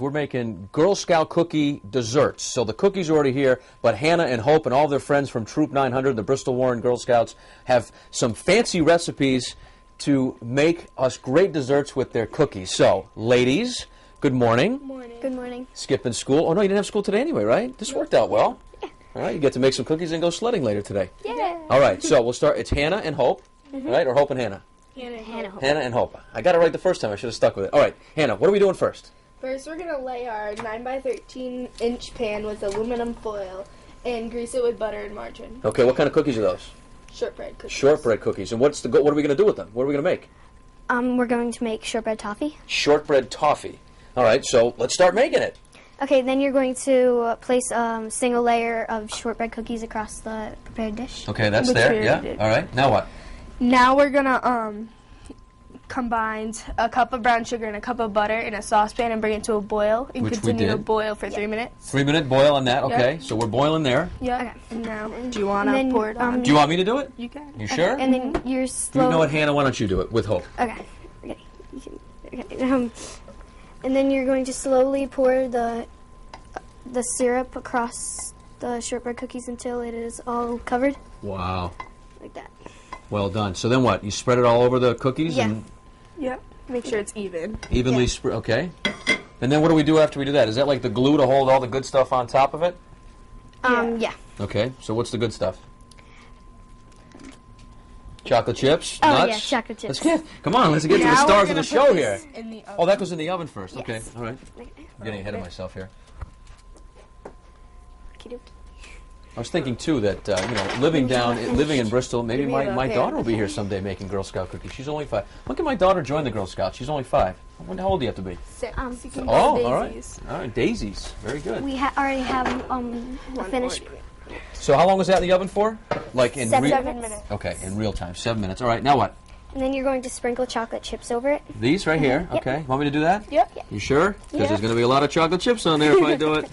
We're making Girl Scout cookie desserts. So the cookies are already here, but Hannah and Hope and all their friends from Troop 900, the Bristol Warren Girl Scouts, have some fancy recipes to make us great desserts with their cookies. So, ladies, good morning. Good morning. Skipping school. Oh, no, you didn't have school today anyway, right? This worked out well. Yeah. All right, you get to make some cookies and go sledding later today. Yeah. All right, so we'll start. It's Hannah and Hope, right? Or Hope and Hannah? Hannah. Hannah and Hope. I got it right the first time. I should have stuck with it. All right, Hannah, what are we doing first? First, we're going to lay our 9 by 13 inch pan with aluminum foil and grease it with butter and margarine. Okay, what kind of cookies are those? Shortbread cookies. Shortbread cookies. And what are we going to do with them? What are we going to make? We're going to make shortbread toffee. Shortbread toffee. All right, so let's start making it. Okay, then you're going to place a single layer of shortbread cookies across the prepared dish. Okay, that's Which there. we Yeah. already did. All right. Now what? Now we're going to combine a cup of brown sugar and a cup of butter in a saucepan and bring it to a boil and Which we continue to did. boil for 3 minutes. 3-minute boil on that. Okay, Yep. so we're boiling there. Yeah. Okay. And now, do you want And to then, pour it on? Do you want me to do it? You can. You sure? And then you're You slowly... know what, Hannah? Why don't you do it with Hope? Okay. Okay. And then you're going to slowly pour the syrup across the shortbread cookies until it is all covered, Wow. like that. Well done. So then what? You spread it all over the cookies Yeah. and Yep. Make sure it's even. evenly Yeah. spread. Okay. And then what do we do after we do that? Is that like the glue to hold all the good stuff on top of it? Yeah. Okay. So what's the good stuff? Chocolate chips, Oh, nuts. yeah, chocolate chips. Let's get. Come on, let's get to the Now stars we're of the gonna show put here. this in the oven. Oh, that goes in the oven first. Okay. Yes. All right. I'm getting ahead of myself here. I was thinking too that living in Bristol, maybe Give me the my pan. daughter will be here someday making Girl Scout cookies. She's only 5. When can my daughter join the Girl Scouts? She's only 5. How old do you have to be? 6. You can Oh, do all right. daisies. All right, daisies. Very good. We already have a finished... So how long was that in the oven for? Like in 7 minutes. minutes. Okay, in real time, 7 minutes. All right, now what? And then you're going to sprinkle chocolate chips over it. These right here. Yep. Okay. Want me to do that? Yep. You sure? Because Yeah. there's going to be a lot of chocolate chips on there if I do it.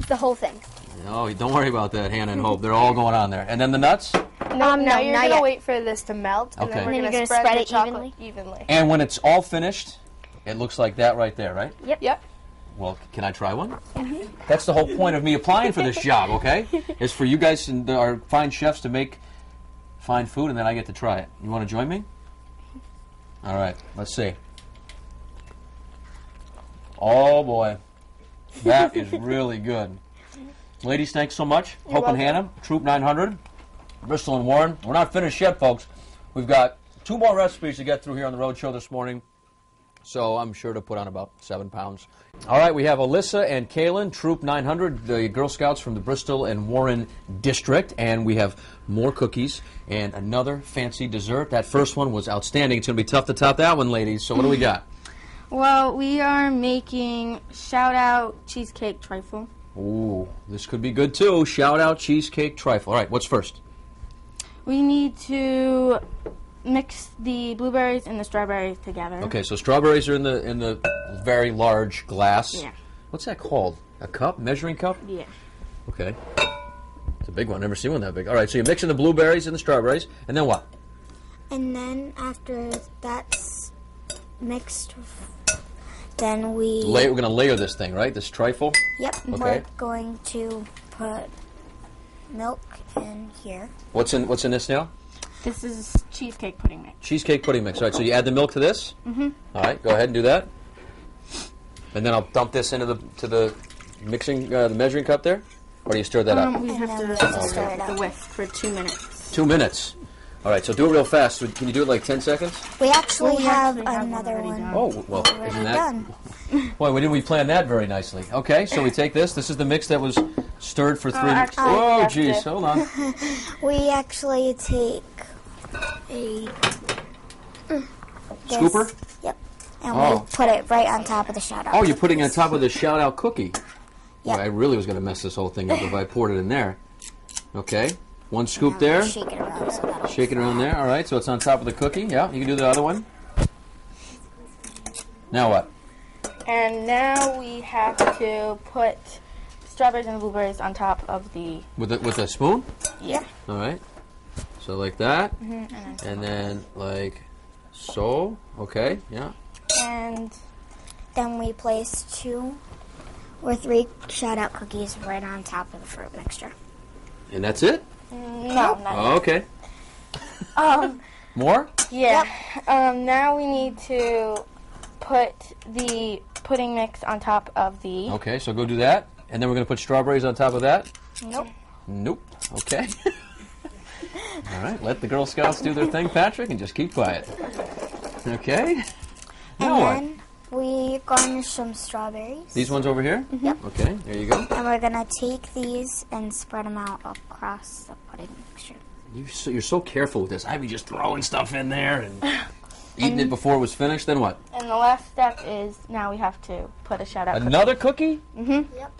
The whole thing. No, don't worry about that, Hannah and Hope. They're all going on there. And then the nuts? No, no, now you're not going to yet. wait for this to melt, and Okay. then we're And then going you're to gonna spread spread the it chocolate evenly. And when it's all finished, it looks like that right there, right? Yep. Well, can I try one? That's the whole point of me applying for this job, okay? Is for you guys and our fine chefs to make fine food, and then I get to try it. You want to join me? All right, let's see. Oh, boy. That is really good. Ladies, thanks so much. Hope and welcome. Hannah, Troop 900, Bristol and Warren. We're not finished yet, folks. We've got 2 more recipes to get through here on the Road Show this morning. So I'm sure to put on about 7 pounds. All right, we have Alyssa and Kaylin, Troop 900, the Girl Scouts from the Bristol and Warren district, and we have more cookies and another fancy dessert. That first one was outstanding. It's going to be tough to top that one, ladies. So what do we got? Well, we are making shout-out cheesecake trifle. Ooh, this could be good too. Shout out Cheesecake Trifle. All right, what's first? We need to mix the blueberries and the strawberries together. Okay, so strawberries are in the very large glass. Yeah. What's that called? A cup? Measuring cup? Yeah. Okay. It's a big one. Never seen one that big. All right, so you're mixing the blueberries and the strawberries, and then what? And then after that's mixed, then we're We're going to layer this thing, right? This trifle. yep, Okay. we're going to put milk in here. What's in this now? This is cheesecake pudding mix. Cheesecake pudding mix. All right, so you add the milk to this. Mm-hmm. All right, go ahead and do that. And then I'll dump this into the mixing the measuring cup there, or do you stir that up? We have then to we have to stir it the up. whisk for 2 minutes. 2 minutes. All right, so do it real fast. So can you do it like 10 seconds? We actually we have actually have another one already one. done. Oh, well, Already isn't that? done. Boy, didn't we plan that very nicely? Okay, so we take this. This is the mix that was stirred for 3 minutes. actually, Oh, that's geez, it. hold on. We actually take a this- Scooper? Yep. And Oh. we put it right on top of the shout out. Oh, you're putting it on top of the shout-out cookie. Boy, Yep. I really was going to mess this whole thing up if I poured it in there. Okay, 1 scoop there. Shake it around so that'll Shake it around there. All right, so it's on top of the cookie. Yeah, you can do the other one. Now what? And now we have to put strawberries and blueberries on top of the... With a spoon? Yeah. All right. So like that. And then like so. Okay, yeah. And Then we place 2 or 3 shout-out cookies right on top of the fruit mixture. And that's it? No, not Oh, okay. yet. More? Yeah. Now we need to put the pudding mix on top of the... Okay, so go do that. And then we're going to put strawberries on top of that? Nope. Nope. Okay. All right, let the Girl Scouts do their thing, Patrick, and just keep quiet. Okay. Now what? And then we garnish some strawberries. These ones over here? Yep. Okay, there you go. And we're going to take these and spread them out across the pudding mixture. You're so careful with this. I'd be just throwing stuff in there and eating it before it was finished. Then what? And the last step is now we have to put a shout-out Another cookie? Mm-hmm. Yep.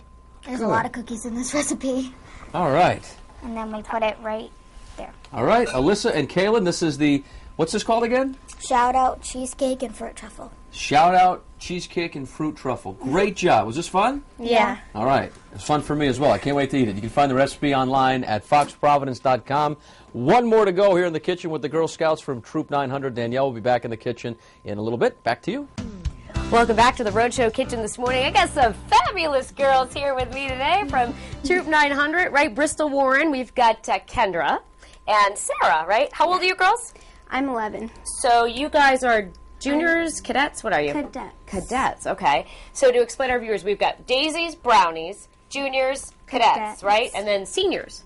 There's Good. a lot of cookies in this recipe. All right. And then we put it right there. All right, Alyssa and Kaylin, this is the, what's this called again? Shout out cheesecake and fruit truffle. Shout out cheesecake and fruit truffle. Great job. Was this fun? Yeah. All right. It's fun for me as well. I can't wait to eat it. You can find the recipe online at foxprovidence.com. One more to go here in the kitchen with the Girl Scouts from Troop 900. Danielle will be back in the kitchen in a little bit. Back to you. Welcome back to the Roadshow Kitchen this morning. I got some fabulous girls here with me today from Troop 900, right? Bristol Warren. We've got Kendra and Sarah, right? How old are you girls? I'm 11. So you guys are juniors, cadets? What are you? Cadets. Cadets, okay. So to explain to our viewers, we've got daisies, brownies, juniors, cadets, right? And then seniors,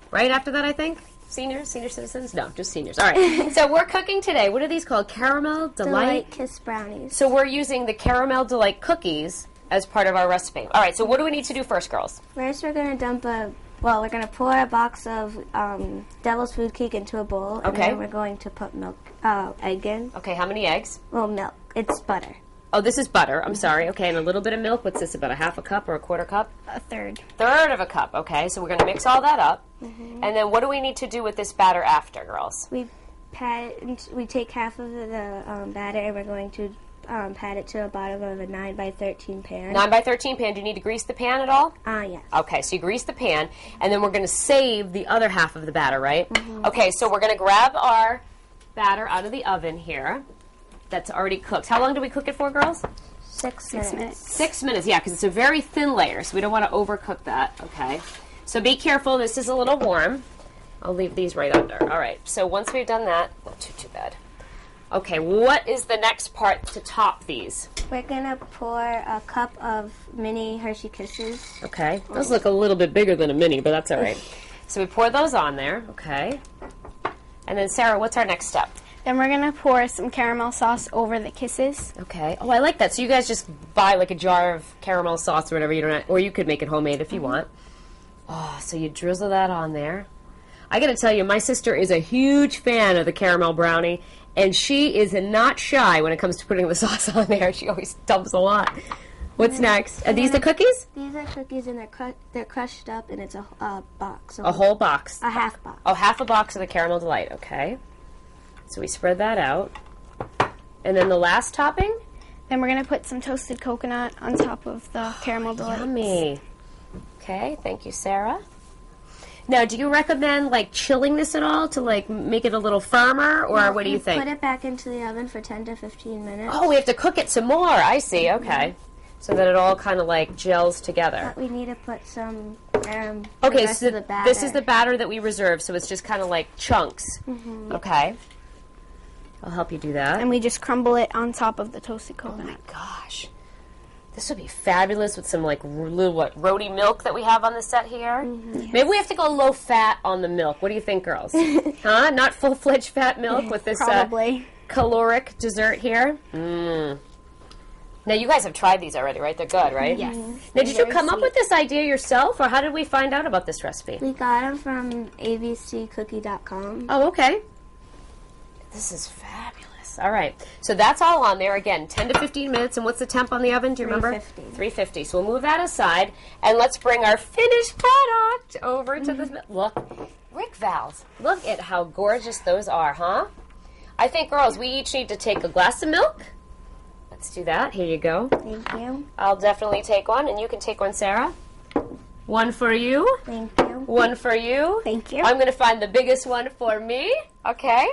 right after that, I think? Seniors? Senior citizens? No, just seniors. All right. So we're cooking today. What are these called? Caramel Delight? Kiss brownies. So we're using the Caramel Delight cookies as part of our recipe. All right, so what do we need to do first, girls? First, we're going to we're going to pour a box of Devil's Food Cake into a bowl. And Okay. then we're going to put egg in. Okay, how many eggs? Well, milk. It's butter. Oh, this is butter. I'm sorry. Okay, and a little bit of milk. What's this, about a half a cup or a quarter cup? A third. Third of a cup. Okay, so we're going to mix all that up. And then what do we need to do with this batter after, girls? We take half of the batter and we're going to pat it to the bottom of a 9x13 pan. 9x13 pan. Do you need to grease the pan at all? Yes. Okay, so you grease the pan, and then we're going to save the other half of the batter, right? Okay, so we're going to grab our batter out of the oven here that's already cooked. How long do we cook it for, girls? 6 minutes. 6 minutes, yeah, because it's a very thin layer, so we don't want to overcook that, okay? So be careful. This is a little warm. I'll leave these right under. All right, so once we've done that, not too bad. Okay, what is the next part to top these? We're going to pour a cup of mini Hershey Kisses. Okay, those look a little bit bigger than a mini, but that's all right. So we pour those on there, okay. And then, Sarah, what's our next step? Then we're going to pour some caramel sauce over the kisses. Okay. Oh, I like that. So you guys just buy like a jar of caramel sauce or whatever you don't, or you could make it homemade if you want. Oh, so you drizzle that on there. I got to tell you, my sister is a huge fan of the caramel brownie, and she is not shy when it comes to putting the sauce on there. She always dumps a lot. What's next? Are these the cookies? These are cookies and they're crushed up and it's a box. A whole box. A half box. Oh, half a box of the Caramel Delight. Okay. So we spread that out. And then the last topping? Then we're going to put some toasted coconut on top of the caramel delight. Yummy. Okay, thank you, Sarah. Now, do you recommend like chilling this at all to like make it a little firmer, or what do you think? Put it back into the oven for 10 to 15 minutes. Oh, we have to cook it some more. I see. Okay. So that it all kind of like gels together. But we need to put some Okay, rest so of the batter. this is the batter that we reserved, so it's just kind of like chunks. Okay. I'll help you do that. And we just crumble it on top of the toasted coconut. Gosh. This would be fabulous with some like little roti milk that we have on the set here. Maybe we have to go low fat on the milk. What do you think, girls? Huh? Not full-fledged fat milk with this Probably. caloric dessert here? Now, you guys have tried these already, right? They're good, right? Yes. Now, did you come up with this idea yourself, or how did we find out about this recipe? We got them from abccookie.com. Oh, okay. This is fabulous. All right. So that's all on there. Again, 10 to 15 minutes. And what's the temp on the oven? Do you remember? 350. 350. So we'll move that aside. And let's bring our finished product over to the... Look. Rick Val's. Look at how gorgeous those are, huh? I think, girls, we each need to take a glass of milk. Let's do that. Here you go. Thank you. I'll definitely take one. And you can take one, Sarah. One for you. Thank you. One for you. Thank you. I'm going to find the biggest one for me. Okay.